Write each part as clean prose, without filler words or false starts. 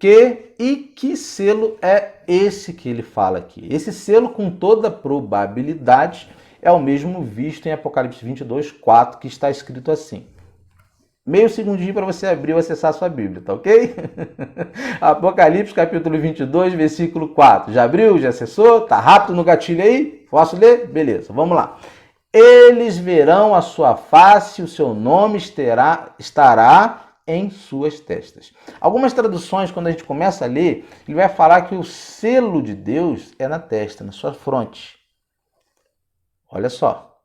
que selo é esse que ele fala aqui? Esse selo, com toda probabilidade, é o mesmo visto em Apocalipse 22, 4, que está escrito assim. Meio segundinho para você abrir ou acessar a sua Bíblia, tá ok? Apocalipse capítulo 22, versículo 4. Já abriu? Já acessou? Tá rápido no gatilho aí? Posso ler? Beleza, vamos lá. Eles verão a sua face, o seu nome estará em suas testas. Algumas traduções, quando a gente começa a ler, ele vai falar que o selo de Deus é na testa, na sua fronte. Olha só,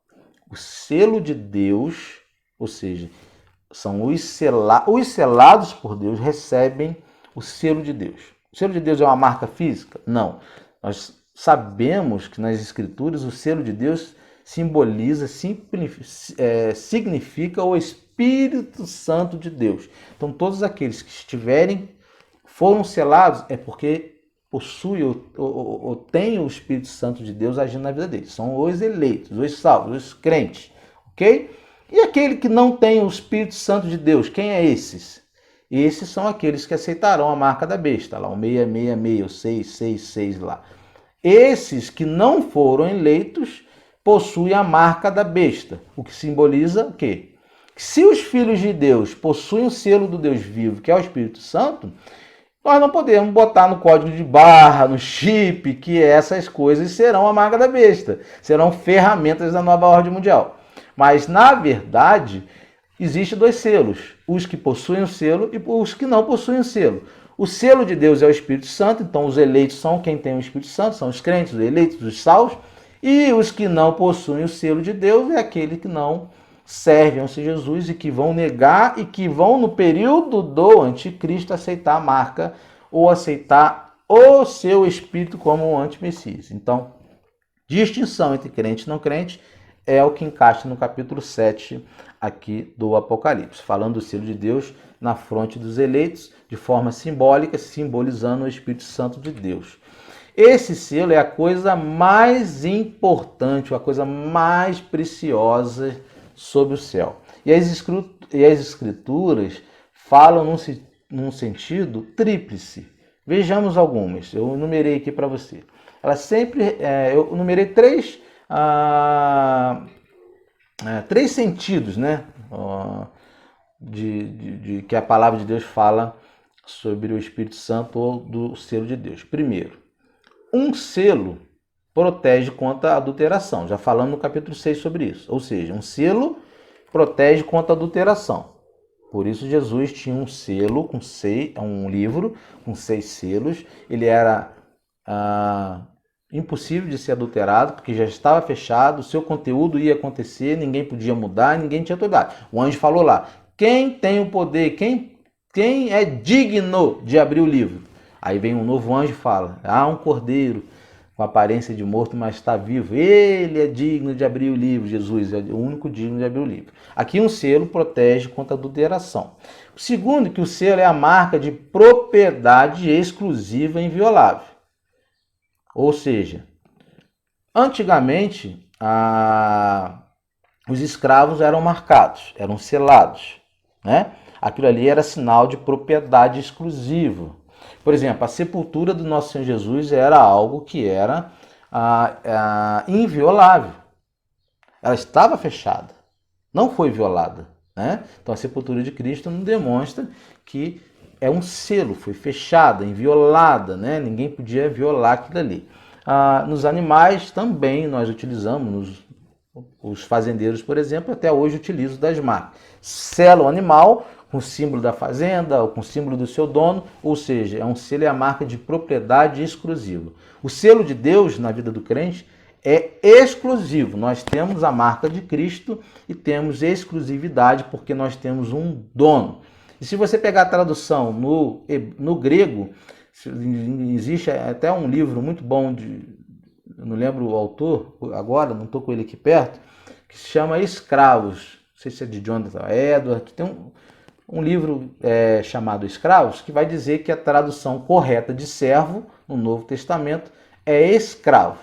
o selo de Deus, ou seja, são os selados por Deus, recebem o selo de Deus. O selo de Deus é uma marca física? Não. Nós sabemos que nas Escrituras o selo de Deus simboliza, significa o Espírito Santo de Deus. Então, todos aqueles que foram selados, é porque possuem ou têm o Espírito Santo de Deus agindo na vida deles. São os eleitos, os salvos, os crentes. Ok? E aquele que não tem o Espírito Santo de Deus, quem é esses? Esses são aqueles que aceitarão a marca da besta, lá o 666, o 666 lá. Esses que não foram eleitos possuem a marca da besta, o que simboliza o quê? Que se os filhos de Deus possuem o selo do Deus vivo, que é o Espírito Santo, nós não podemos botar no código de barra, no chip, que essas coisas serão a marca da besta, serão ferramentas da nova ordem mundial. Mas, na verdade, existem dois selos, os que possuem o selo e os que não possuem o selo. O selo de Deus é o Espírito Santo, então os eleitos são quem tem o Espírito Santo, são os crentes, os eleitos, os salvos, e os que não possuem o selo de Deus é aquele que não servem ao Senhor Jesus e que vão negar e que vão, no período do anticristo, aceitar a marca ou aceitar o seu espírito como um antimessias. Então, distinção entre crente e não crente é o que encaixa no capítulo 7 aqui do Apocalipse, falando do selo de Deus na fronte dos eleitos, de forma simbólica, simbolizando o Espírito Santo de Deus. Esse selo é a coisa mais importante, a coisa mais preciosa sobre o céu. E as escrituras falam num sentido tríplice. Vejamos algumas, eu enumerei aqui para você. Eu enumerei três sentidos, né? Que a palavra de Deus fala sobre o Espírito Santo ou do selo de Deus. Primeiro, um selo protege contra a adulteração. Já falamos no capítulo 6 sobre isso. Ou seja, um selo protege contra a adulteração. Por isso Jesus tinha um selo, um livro com 6 selos. Ele era impossível de ser adulterado, porque já estava fechado, o seu conteúdo ia acontecer, ninguém podia mudar, ninguém tinha autoridade. O anjo falou lá, quem tem o poder, quem é digno de abrir o livro? Aí vem um novo anjo e fala, há um cordeiro com aparência de morto, mas está vivo. Ele é digno de abrir o livro, Jesus é o único digno de abrir o livro. Aqui um selo protege contra a adulteração. O segundo, que o selo é a marca de propriedade exclusiva e inviolável. Ou seja, antigamente os escravos eram marcados, eram selados, né? Aquilo ali era sinal de propriedade exclusiva. Por exemplo, a sepultura do nosso Senhor Jesus era algo que era inviolável. Ela estava fechada, não foi violada, né? Então a sepultura de Cristo não demonstra que é um selo, foi fechada, inviolada, né? Ninguém podia violar aquilo ali. Nos animais também nós utilizamos, os fazendeiros, por exemplo, até hoje utilizam das marcas. Sela o animal com o símbolo da fazenda ou com o símbolo do seu dono, ou seja, é um selo e a marca de propriedade exclusiva. O selo de Deus na vida do crente é exclusivo. Nós temos a marca de Cristo e temos exclusividade porque nós temos um dono. E se você pegar a tradução no grego, existe até um livro muito bom, eu não lembro o autor agora, não estou com ele aqui perto, que se chama Escravos. Não sei se é de Jonathan Edwards. Tem um livro chamado Escravos, que vai dizer que a tradução correta de servo no Novo Testamento é escravo.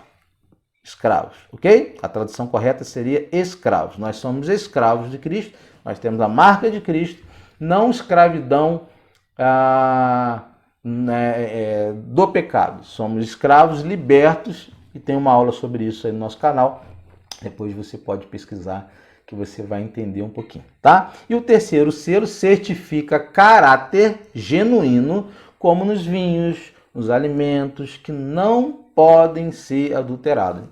Escravos, ok? A tradução correta seria escravos. Nós somos escravos de Cristo, nós temos a marca de Cristo, não escravidão né, do pecado. Somos escravos libertos, e tem uma aula sobre isso aí no nosso canal. Depois você pode pesquisar, que você vai entender um pouquinho, tá? E o terceiro selo certifica caráter genuíno, como nos vinhos, nos alimentos, que não podem ser adulterados.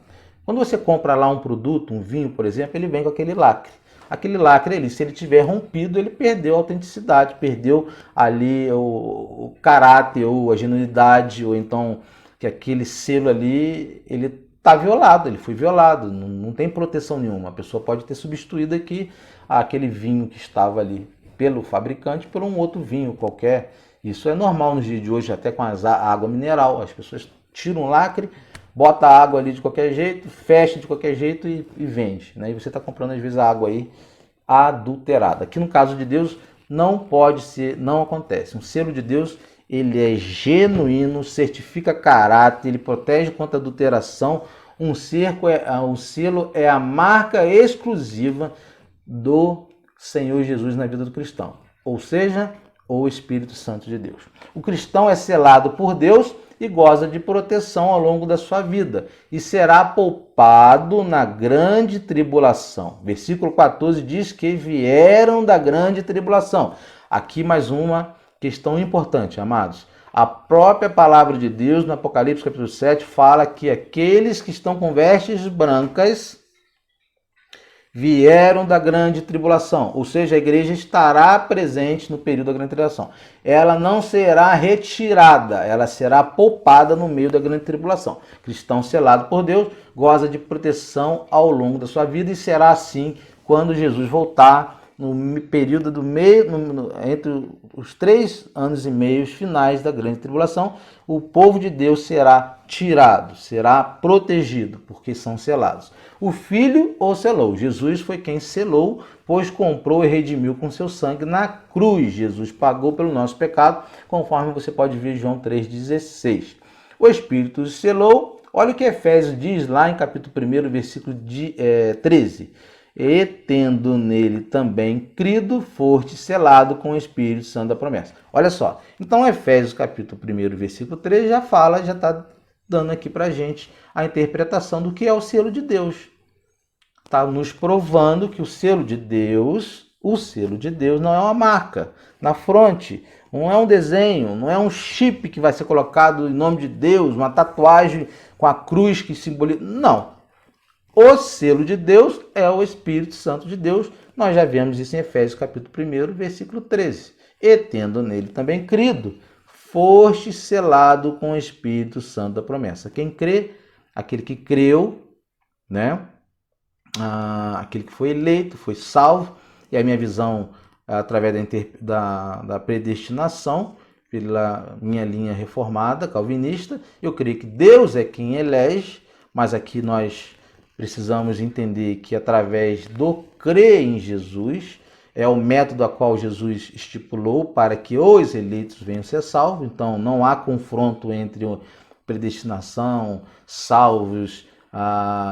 Quando você compra lá um produto, um vinho, por exemplo, ele vem com aquele lacre. Aquele lacre ali, se ele tiver rompido, ele perdeu a autenticidade, perdeu ali o caráter, ou a genuinidade, ou então que aquele selo ali, ele está violado, ele foi violado, não tem proteção nenhuma. A pessoa pode ter substituído aqui aquele vinho que estava ali pelo fabricante por um outro vinho qualquer. Isso é normal nos dias de hoje, até com a água mineral. As pessoas tiram o lacre, bota a água ali de qualquer jeito, fecha de qualquer jeito e vende, né? E você está comprando às vezes a água aí adulterada. Aqui no caso de Deus não pode ser, não acontece. Um selo de Deus, ele é genuíno, certifica caráter, ele protege contra adulteração. Um selo é a marca exclusiva do Senhor Jesus na vida do cristão, ou seja, o Espírito Santo de Deus. O cristão é selado por Deus e goza de proteção ao longo da sua vida, e será poupado na grande tribulação. Versículo 14 diz que vieram da grande tribulação. Aqui mais uma questão importante, amados. A própria palavra de Deus, no Apocalipse capítulo 7, fala que aqueles que estão com vestes brancas vieram da grande tribulação, ou seja, a igreja estará presente no período da grande tribulação. Ela não será retirada, ela será poupada no meio da grande tribulação. Cristão selado por Deus, goza de proteção ao longo da sua vida, e será assim quando Jesus voltar, no período do meio, entre os 3 anos e meio finais da grande tribulação. O povo de Deus será tirado, será protegido, porque são selados. O Filho o selou. Jesus foi quem selou, pois comprou e redimiu com seu sangue na cruz. Jesus pagou pelo nosso pecado, conforme você pode ver em João 3,16. O Espírito selou. Olha o que Efésios diz lá em capítulo 1, versículo 13. E tendo nele também crido, foste selado com o Espírito Santo da promessa. Olha só, então Efésios capítulo 1, versículo 13 já fala, já está dando aqui para a gente a interpretação do que é o selo de Deus. Está nos provando que o selo de Deus não é uma marca na fronte, não é um desenho, não é um chip que vai ser colocado em nome de Deus, uma tatuagem com a cruz que simboliza. Não. O selo de Deus é o Espírito Santo de Deus. Nós já vemos isso em Efésios capítulo 1, versículo 13. E tendo nele também crido, foste selado com o Espírito Santo da promessa. Quem crê, aquele que creu, né? Aquele que foi eleito, foi salvo. E a minha visão, através da predestinação, pela minha linha reformada, calvinista, eu creio que Deus é quem elege, mas aqui nós precisamos entender que através do crer em Jesus, é o método a qual Jesus estipulou para que os eleitos venham ser salvos. Então não há confronto entre predestinação, salvos,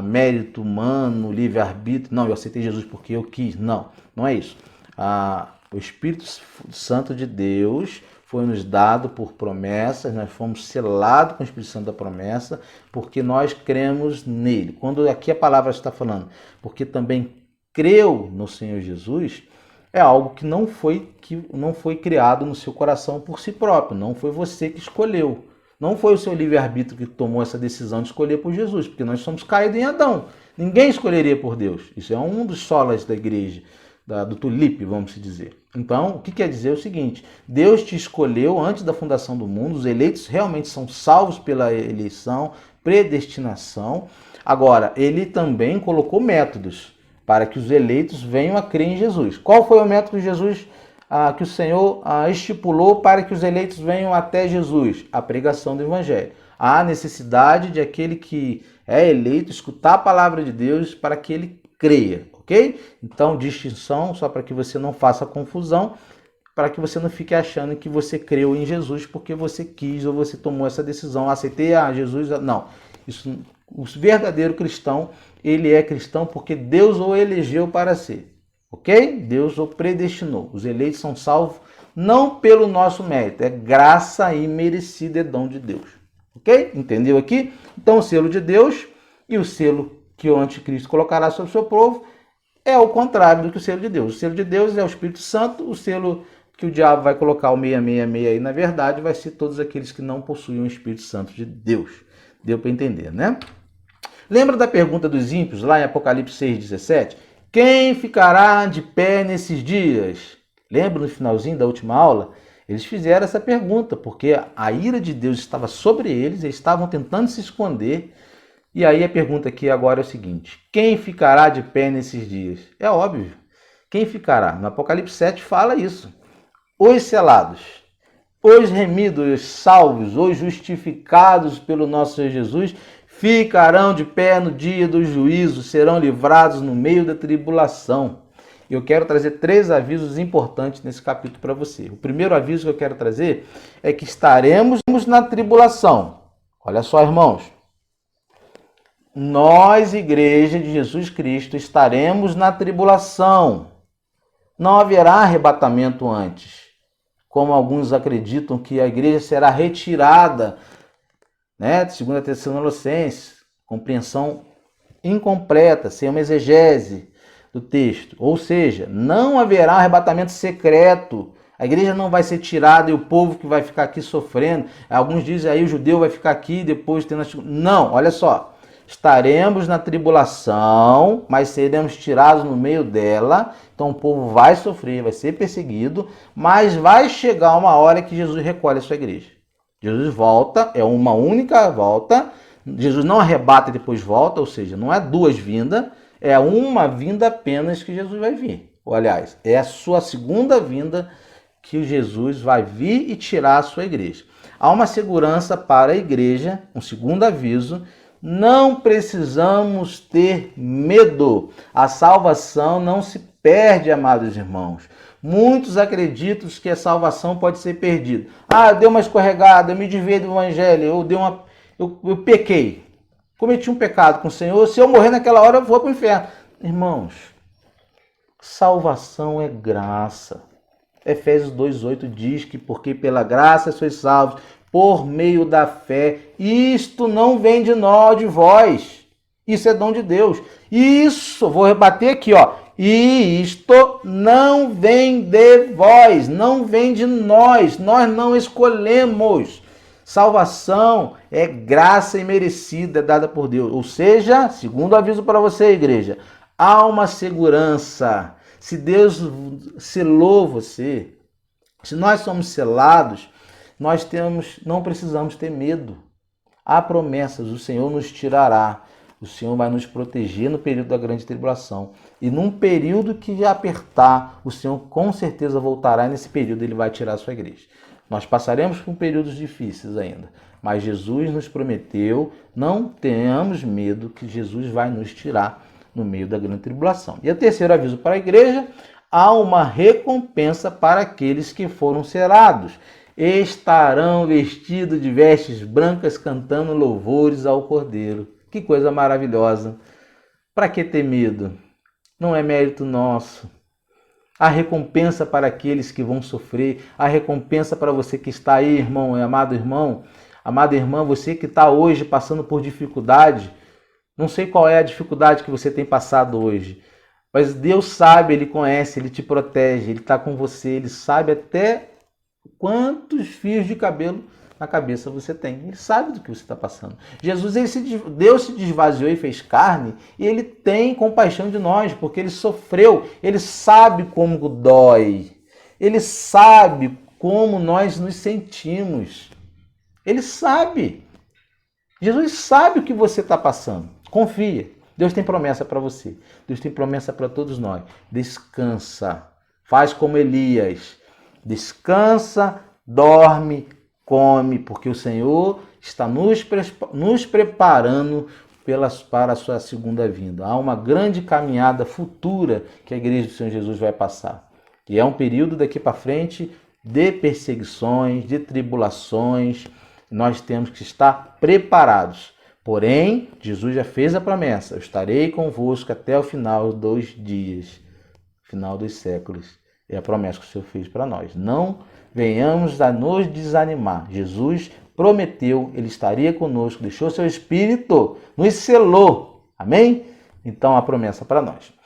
mérito humano, livre-arbítrio. Não, eu aceitei Jesus porque eu quis. Não, não é isso. O Espírito Santo de Deus foi nos dado por promessas, nós fomos selados com o Espírito Santo da promessa, porque nós cremos nele. Quando aqui a palavra está falando, porque também creu no Senhor Jesus, é algo que não foi criado no seu coração por si próprio, não foi você que escolheu. Não foi o seu livre-arbítrio que tomou essa decisão de escolher por Jesus, porque nós somos caídos em Adão. Ninguém escolheria por Deus. Isso é um dos solas da igreja, do tulipe, vamos dizer. Então, o que quer dizer é o seguinte: Deus te escolheu antes da fundação do mundo, os eleitos realmente são salvos pela eleição, predestinação. Agora, ele também colocou métodos para que os eleitos venham a crer em Jesus. Qual foi o método que Jesus, que o Senhor estipulou para que os eleitos venham até Jesus? A pregação do Evangelho. Há necessidade de aquele que é eleito escutar a palavra de Deus para que ele creia. Ok? Então, distinção, só para que você não faça confusão, para que você não fique achando que você creu em Jesus porque você quis ou você tomou essa decisão, aceitei Jesus. Não, isso, o verdadeiro cristão, ele é cristão porque Deus o elegeu para ser, ok? Deus o predestinou. Os eleitos são salvos não pelo nosso mérito, é graça imerecida, é dom de Deus. Ok? Entendeu aqui? Então o selo de Deus e o selo que o anticristo colocará sobre o seu povo é o contrário do que o selo de Deus. O selo de Deus é o Espírito Santo, o selo que o diabo vai colocar o 666 aí, na verdade, vai ser todos aqueles que não possuem o Espírito Santo de Deus. Deu para entender, né? Lembra da pergunta dos ímpios, lá em Apocalipse 6,17? Quem ficará de pé nesses dias? Lembra no finalzinho da última aula? Eles fizeram essa pergunta, porque a ira de Deus estava sobre eles, eles estavam tentando se esconder. E aí a pergunta aqui agora é o seguinte: quem ficará de pé nesses dias? É óbvio. Quem ficará? No Apocalipse 7 fala isso. Os selados, os remidos, os salvos, os justificados pelo nosso Senhor Jesus, ficarão de pé no dia do juízo, serão livrados no meio da tribulação. Eu quero trazer 3 avisos importantes nesse capítulo para você. O primeiro aviso que eu quero trazer é que estaremos na tribulação. Olha só, irmãos. Nós, Igreja de Jesus Cristo, estaremos na tribulação. Não haverá arrebatamento antes, como alguns acreditam que a igreja será retirada, né? 2 Tessalonicenses, compreensão incompleta, sem uma exegese do texto. Ou seja, não haverá arrebatamento secreto. A igreja não vai ser tirada e o povo que vai ficar aqui sofrendo. Alguns dizem aí o judeu vai ficar aqui depois tendo... Não, olha só. Estaremos na tribulação, mas seremos tirados no meio dela. Então o povo vai sofrer, vai ser perseguido, mas vai chegar uma hora que Jesus recolhe a sua igreja. Jesus volta, é uma única volta. Jesus não arrebata e depois volta, ou seja, não é 2 vindas, é uma vinda apenas que Jesus vai vir. Ou, aliás, é a sua segunda vinda que Jesus vai vir e tirar a sua igreja. Há uma segurança para a igreja, um segundo aviso. Não precisamos ter medo. A salvação não se perde, amados irmãos. Muitos acreditam que a salvação pode ser perdida. Eu dei uma escorregada, eu me desviei do evangelho, eu pequei. Cometi um pecado com o Senhor, se eu morrer naquela hora eu vou para o inferno. Irmãos, salvação é graça. Efésios 2,8 diz que porque pela graça sois salvos, por meio da fé. Isto não vem de nós, de vós. Isso é dom de Deus. Isso, vou rebater aqui, ó. E isto não vem de vós, não vem de nós. Nós não escolhemos. Salvação é graça imerecida dada por Deus. Ou seja, segundo aviso para você, igreja, há uma segurança. Se Deus selou você, se nós somos selados, nós não precisamos ter medo. Há promessas, o Senhor nos tirará, o Senhor vai nos proteger no período da grande tribulação. E num período que apertar, o Senhor com certeza voltará e nesse período ele vai tirar a sua igreja. Nós passaremos por períodos difíceis ainda, mas Jesus nos prometeu, não tenhamos medo que Jesus vai nos tirar no meio da grande tribulação. E o terceiro aviso para a igreja, há uma recompensa para aqueles que foram selados. Estarão vestidos de vestes brancas cantando louvores ao Cordeiro. Que coisa maravilhosa. Para que ter medo? Não é mérito nosso. A recompensa para aqueles que vão sofrer, a recompensa para você que está aí, irmão, amada irmã, você que está hoje passando por dificuldade. Não sei qual é a dificuldade que você tem passado hoje, mas Deus sabe, Ele conhece, Ele te protege, Ele está com você, Ele sabe até quantos fios de cabelo na cabeça você tem. Ele sabe do que você está passando. Deus se desvaziou e fez carne, e Ele tem compaixão de nós, porque Ele sofreu, Ele sabe como dói, Ele sabe como nós nos sentimos. Ele sabe. Jesus sabe o que você está passando. Confia. Deus tem promessa para você. Deus tem promessa para todos nós. Descansa. Faz como Elias. Descansa, dorme, come, porque o Senhor está nos preparando para a sua segunda vinda. Há uma grande caminhada futura que a igreja do Senhor Jesus vai passar. E é um período daqui para frente de perseguições, de tribulações. Nós temos que estar preparados. Porém, Jesus já fez a promessa: eu estarei convosco até o final dos dias, final dos séculos. É a promessa que o Senhor fez para nós. Não venhamos a nos desanimar. Jesus prometeu, Ele estaria conosco, deixou seu Espírito, nos selou. Amém? Então, a promessa para nós.